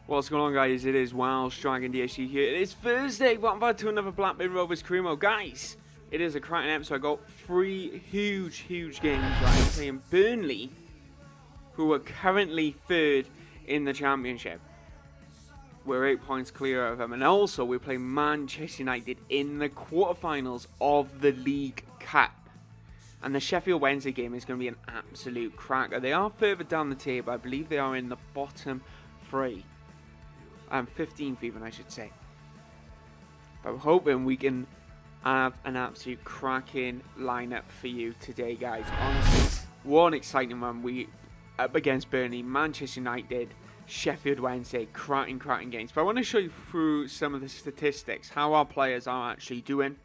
What's going on, guys? It is WelshDragonDSG here. It is Thursday. Welcome back to another Blackburn Rovers Career Mode. Guys, it is a cracking episode. I got three huge games. Right, I'm playing Burnley, who are currently third in the Championship. We're 8 points clear of them. And also, we're playing Manchester United in the quarterfinals of the League Cup. And the Sheffield Wednesday game is going to be an absolute cracker. They are further down the table. I believe they are in the bottom three. 15th even, I should say. But I'm hoping we can have an absolute cracking lineup for you today, guys. Honestly, what an exciting one. We up against Burnley, Manchester United, Sheffield Wednesday, cracking games. But I want to show you through some of the statistics, how our players are actually doing.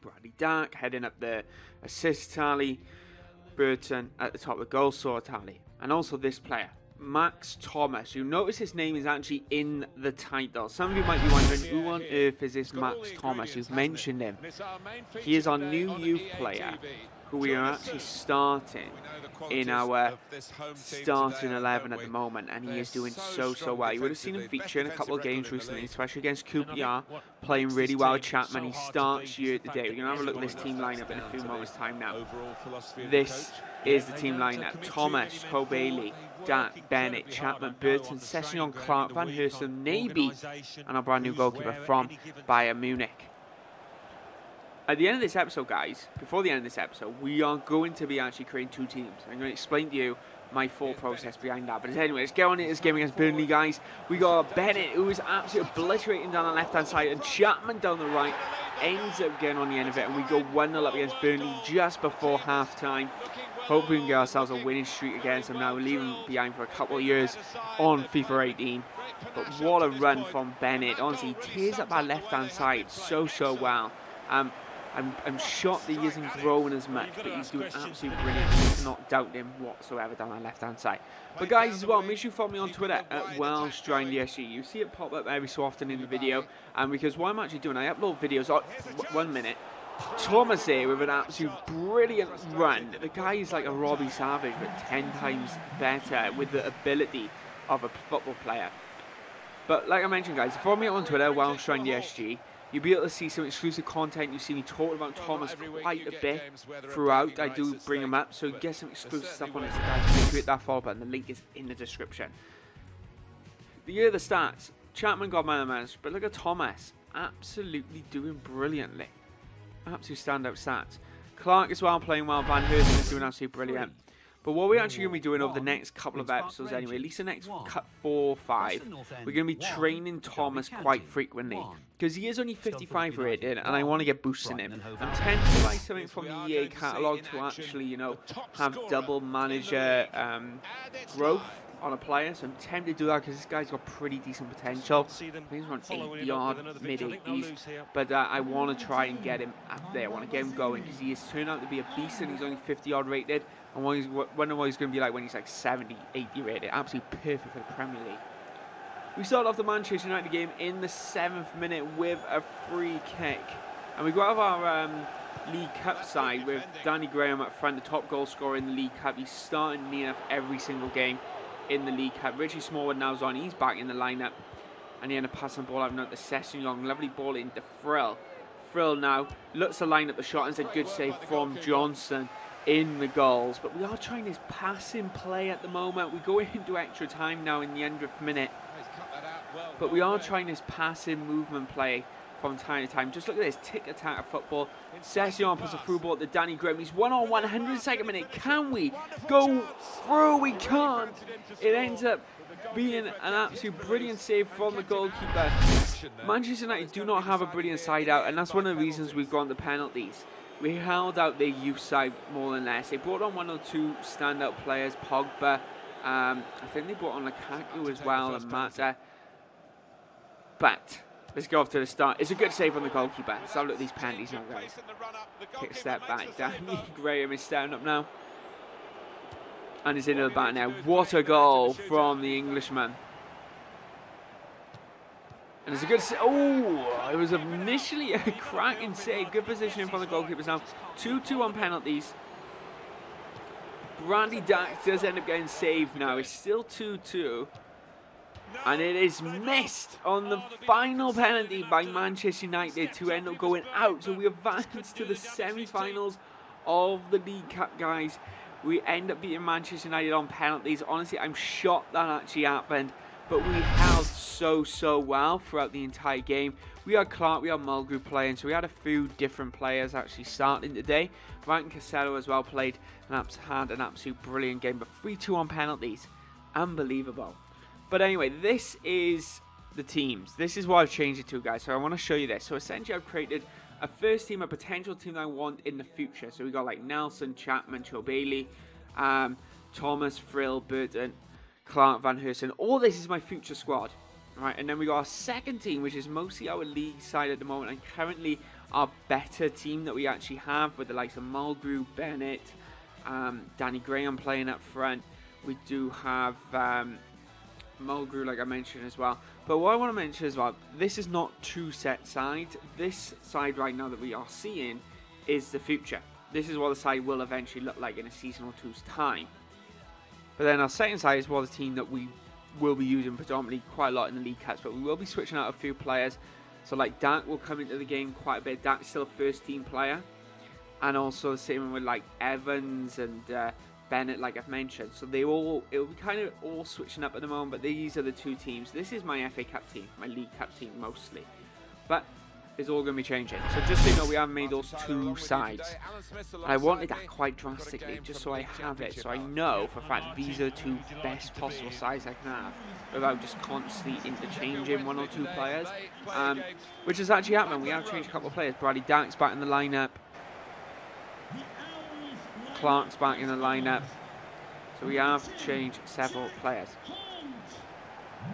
Bradley Dark heading up the assist tally, Burton at the top of the goal scorer tally, and also this player, Max Thomas. You notice his name is actually in the title. Some of you might be wondering, who on earth is this Max Thomas? You've mentioned him. He is our new youth player who we are actually starting in our starting 11 at the moment, and he is doing so well. You would have seen him feature in a couple of games recently, especially against QPR, playing really well with Chapman. He starts here today. We're going to have a look at this team lineup in a few moments' time now. This is the team lineup: Thomas, Cole Bailey, Dak, Bennett, Chapman, Burton, Session, Clark, Van Hersten, Naby, and our brand new goalkeeper from Bayern Munich. At the end of this episode, guys, before the end of this episode, we are going to be actually creating two teams. I'm going to explain to you my thought process behind that. But anyway, let's get on into this game against Burnley, guys. We got Bennett, who is absolutely obliterating down the left-hand side, and Chapman down the right ends up getting on the end of it, and we go 1-0 up against Burnley just before half-time. Hopefully we can get ourselves a winning streak against them now. We're leaving behind for a couple of years on FIFA 18. But what a run from Bennett. Honestly, he tears up our left-hand side so well. I'm shocked that he isn't growing as much, but he's doing absolutely brilliant. I not doubt him whatsoever down the left-hand side. But guys, as well, make sure you follow me on Twitter at WelshDragonDSG. You see it pop up every so often in the video, and because what I'm actually doing, I upload videos. 1 minute. Thomas here with an absolute brilliant run. The guy is like a Robbie Savage, but 10 times better with the ability of a football player. But like I mentioned, guys, follow me on Twitter, WelshDragonDSG. You'll be able to see some exclusive content. You see me talking about Thomas quite a bit throughout. I do bring him up, so get some exclusive stuff on it. So guys, make sure you hit that follow button. The link is in the description. Here are the stats. Chapman got man of the match, but look at Thomas. Absolutely doing brilliantly. Absolute standout stats. Clark as well, playing well. Van Hersten is doing absolutely brilliant. But what we're actually going to be doing over the next couple of episodes anyway, at least the next 4 or 5, we're going to be training Thomas quite frequently. Because he is only 55 rated, and I want to get boosting him. I'm tempted to buy something from the EA catalogue to actually, you know, have double manager growth on a player. So I'm tempted to do that because this guy's got pretty decent potential. I think he's around 80-odd, mid-80s. But I want to try and get him up there. I want to get him going because he has turned out to be a beast, and he's only 50-odd rated. I wonder what he's going to be like when he's like 70, 80 rated. Absolutely perfect for the Premier League. We start off the Manchester United game in the 7th minute with a free kick. And we go out of our League Cup side with Danny Graham up front, the top goal scorer in the League Cup. He's starting near enough every single game in the League Cup. Richie Smallwood now's on. He's back in the lineup. And he ended up passing the ball out now to Session Young. Lovely ball into Frill. Frill now looks to line up the shot, and it's a good save from Johnson in the goals. But we are trying this passing play at the moment. We go into extra time now in the 100th minute. But we are trying this passing movement play from time to time. Just look at this tick-attack of football. Session puts a through ball to Danny Graham. He's 1-on-1, 102nd minute. Can we go through? We can't. It ends up being an absolute brilliant save from the goalkeeper. Manchester United do not have a brilliant side out, and that's one of the reasons we've gone to penalties. We held out their youth side more than less. They brought on 1 or 2 standout players, Pogba. I think they brought on Lukaku as well, and Mata. But let's go off to the start. It's a good save on the goalkeeper. Let's have a look at these penalties now, guys. Take a step back. Danny Graham is standing up now. And he's into the back now. What a goal from the Englishman. And it's a good save. Oh, it was initially a cracking save. Good positioning from the goalkeepers now. 2-2 on penalties. Bradley Dax does end up getting saved now. It's still 2-2. And it is missed on the final penalty by Manchester United to end up going out. So we advance to the semi-finals of the League Cup, guys. We end up beating Manchester United on penalties. Honestly, I'm shocked that actually happened. But we held so well throughout the entire game. We had Clark, we had Mulgrew playing, so we had a few different players actually starting today. Ryan Casello as well had an absolute brilliant game, but 3-2 on penalties. Unbelievable. But anyway, this is the teams. This is what I've changed it to, guys. So I want to show you this. So essentially I've created a first team, a potential team that I want in the future. So we got like Nelson, Chapman, Joe Bailey, Thomas, Frill, Burton, Clark, Van Hersen. All this is my future squad. Right, and then we got our second team, which is mostly our league side at the moment, and currently our better team that we actually have with the likes of Mulgrew, Bennett, Danny Graham playing up front. We do have Mulgrew, like I mentioned as well. But what I want to mention as well, this is not two set sides. This side right now that we are seeing is the future. This is what the side will eventually look like in a season or two's time. But then our second side is what the team that we will be using predominantly quite a lot in the League Cups, but we will be switching out a few players. So like Dak will come into the game quite a bit. Dak's still a first team player, and also the same with like Evans and Bennett, like I've mentioned. So it'll be kind of all switching up at the moment, but these are the two teams. This is my FA Cup team, my League Cup team mostly, but it's all going to be changing. So just so you know, we have made those two sides. And I wanted that quite drastically, just so I have it, so I know for a fact these are the two best possible sides I can have, without just constantly interchanging one or two players. Which has actually happened. We have changed a couple of players. Bradley Dack's back in the lineup. Clark's back in the lineup. So we have changed several players.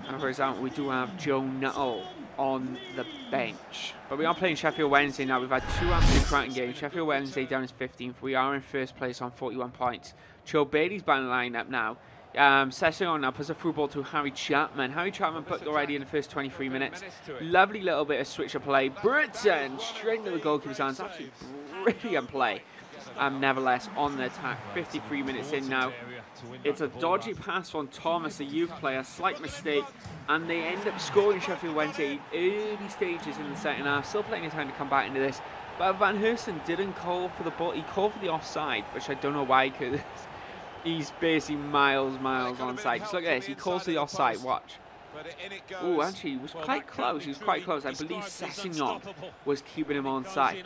And for example, we do have Joe Nuttall on the bench. But we are playing Sheffield Wednesday now. We've had two absolute cracking games. Sheffield Wednesday down as 15th. We are in first place on 41 points. Joe Bailey's back in the lineup now. Session now puts a through ball to Harry Chapman. Harry Chapman put already in the first 23 minutes. Lovely little bit of switch of play. Burton straight into the goalkeeper's hands. Absolutely brilliant play. Nevertheless, on the attack, 53 minutes in now. It's a dodgy pass from Thomas, a youth player, slight mistake, and they end up scoring Sheffield Wednesday early stages in the second half. Still plenty of time to come back into this, but Van Hersen didn't call for the ball. He called for the offside, which I don't know why, because he's basically miles onside. Just look at this, he calls for the offside, watch. Oh, actually, he was quite close. He was quite close. I believe Sessignon was keeping him onside.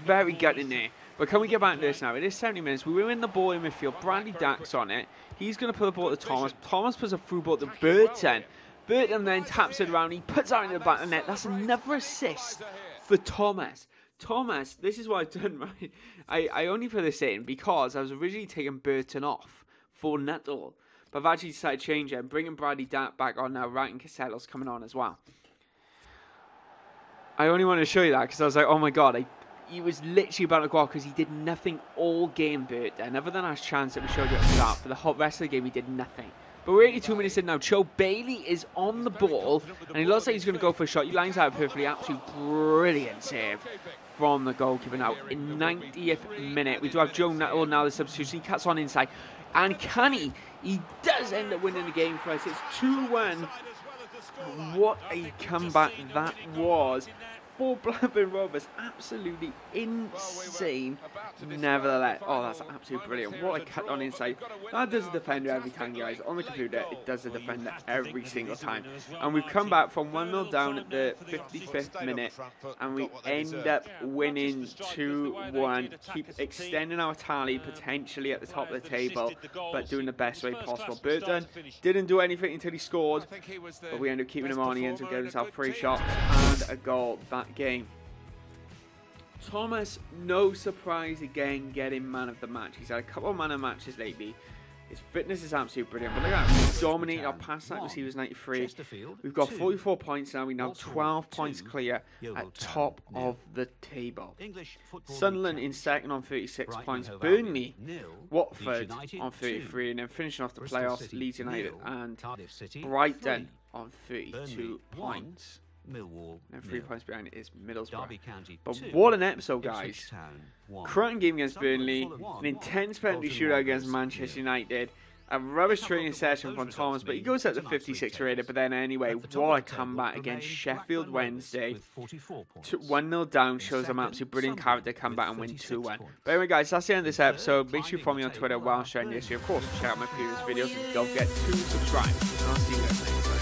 Very good in there. But can we get back to this now? It is 70 minutes. We were in the ball in midfield. Bradley Dack's on it. He's going to put the ball to Thomas. Thomas puts a through ball to Burton. Burton then taps it around. He puts it in the back of the net. That's another assist for Thomas. Thomas, this is what I've done, right? I only put this in because I was originally taking Burton off for Nuttall. But I've actually decided to change it and bringing Bradley Dack back on now. Ryan Casello's coming on as well. I only wanted to show you that because I was like, oh my god, he was literally about to go off because he did nothing all game, Burton. Other than our chance that we showed you at the start, for the whole rest of the game, he did nothing. But we're 82 minutes in now. Joe Bailey is on the ball, and he looks like he's going to go for a shot. He lines out perfectly. Absolute brilliant save from the goalkeeper now. In 90th minute, we do have Joe Nuttall now, the substitution. He cuts on inside. And can he? He does end up winning the game for us. It's 2-1. What a comeback that was for Blackburn Rovers. Absolutely insane. Nevertheless, oh, that's absolutely brilliant. What a cut on inside. That does a defender every time, guys. On the computer, it does a defender every single time. And we've come back from 1-0 down at the 55th minute, and we end up winning 2-1. Keep extending our tally, potentially at the top of the table, but doing the best way possible. Burton didn't do anything until he scored, but we end up keeping him on. He ends up giving himself 3 shots and a goal that game. Thomas, no surprise again, getting man of the match. He's had a couple of man of matches lately. His fitness is absolutely brilliant. But look at that, we dominate our pass accuracy was 93. We've got 44 points now. We now 12 points clear at top of the table. Sunderland in second on 36 points. Burnley, Watford on 33, and then finishing off the playoffs, Leeds United and Brighton on 32 points. Millwall, and 3 points behind it is Middlesbrough. But what an episode, guys. Cracking game against Burnley, an intense penalty shootout against Manchester United, A rubbish training session from Thomas, but he goes at the 56 rated. But then anyway, what a comeback against Sheffield Wednesday. 1-0 down, shows an absolute brilliant character, come back and win 2-1. But anyway guys, that's the end of this episode. Make sure you follow me on Twitter, WelshDragonDSG. Of course, check out my previous videos and don't forget to subscribe. And I'll see you guys next time.